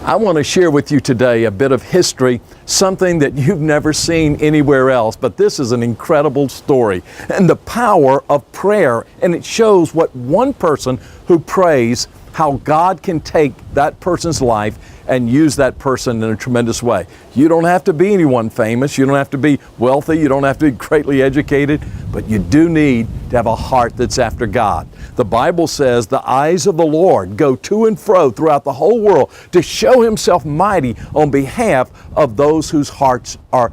I want to share with you today a bit of history, something that you've never seen anywhere else, but this is an incredible story and the power of prayer. And it shows what one person who prays, how God can take that person's life and use that person in a tremendous way. You don't have to be anyone famous. You don't have to be wealthy. You don't have to be greatly educated, but you do need to have a heart that's after God. The Bible says the eyes of the Lord go to and fro throughout the whole world to show Himself mighty on behalf of those whose hearts are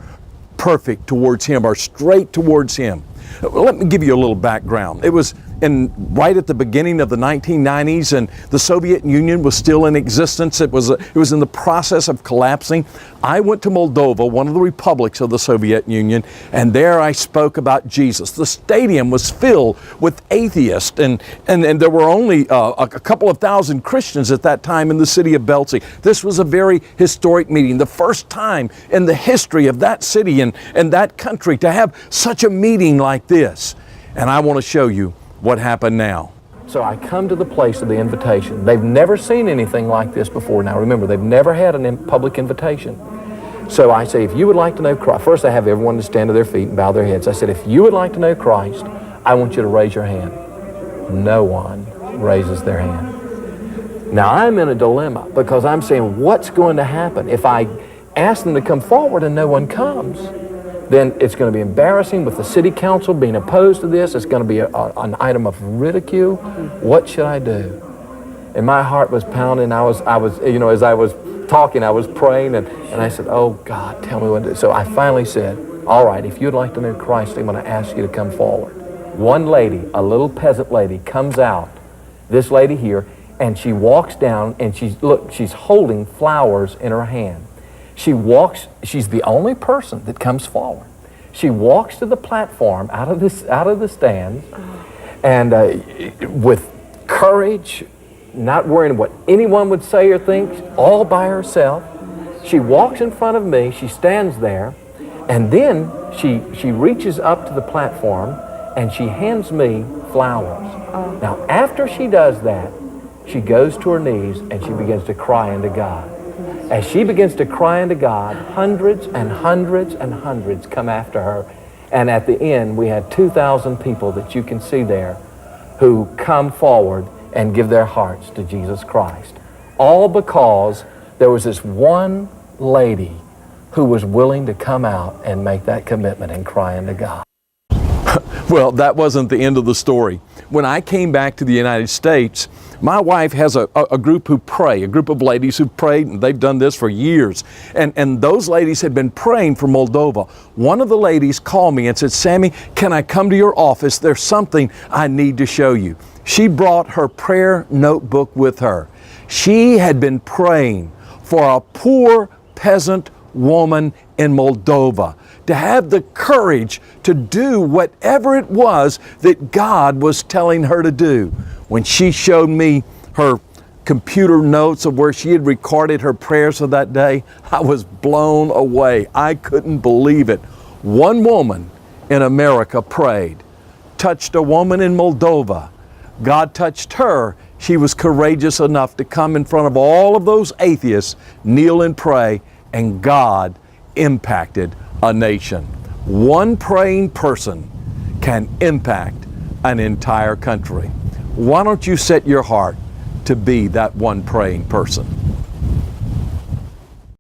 perfect towards Him, are straight towards Him. Let me give you a little background. It was right at the beginning of the 1990s, and the Soviet Union was still in existence. It was in the process of collapsing. I went to Moldova, one of the republics of the Soviet Union, and there I spoke about Jesus. The stadium was filled with atheists, and there were only a couple of thousand Christians at that time in the city of Belzec. This was a very historic meeting, the first time in the history of that city and that country to have such a meeting like this. And I want to show you what happened now. So I come to the place of the invitation. They've never seen anything like this before. Now remember, they've never had a public invitation. So I say, if you would like to know Christ, first I have everyone to stand to their feet and bow their heads. I said, if you would like to know Christ, I want you to raise your hand. No one raises their hand. Now I'm in a dilemma because I'm saying, what's going to happen if I ask them to come forward and no one comes? Then it's going to be embarrassing with the city council being opposed to this. It's going to be an item of ridicule. What should I do? And my heart was pounding. I was, as I was talking, I was praying, and I said, oh God, tell me what to do. So I finally said, all right, if you'd like to know Christ, I'm going to ask you to come forward. One lady, a little peasant lady, comes out, this lady here, and she walks down, and she's holding flowers in her hand. She walks, she's the only person that comes forward. She walks to the platform out of the stand, and with courage, not worrying what anyone would say or think, all by herself, she walks in front of me, she stands there, and then she reaches up to the platform and she hands me flowers. Now after she does that, she goes to her knees and she begins to cry unto God. As she begins to cry unto God, hundreds and hundreds and hundreds come after her. And at the end, we had 2,000 people that you can see there who come forward and give their hearts to Jesus Christ. All because there was this one lady who was willing to come out and make that commitment and cry unto God. Well, that wasn't the end of the story. When I came back to the United States, my wife has a group who pray, a group of ladies who prayed, and they've done this for years. And those ladies had been praying for Moldova. One of the ladies called me and said, Sammy, can I come to your office? There's something I need to show you. She brought her prayer notebook with her. She had been praying for a poor peasant woman in Moldova to have the courage to do whatever it was that God was telling her to do. When she showed me her computer notes of where she had recorded her prayers of that day, I was blown away. I couldn't believe it. One woman in America prayed, touched a woman in Moldova. God touched her. She was courageous enough to come in front of all of those atheists, kneel and pray, and God impacted a nation. One praying person can impact an entire country. Why don't you set your heart to be that one praying person?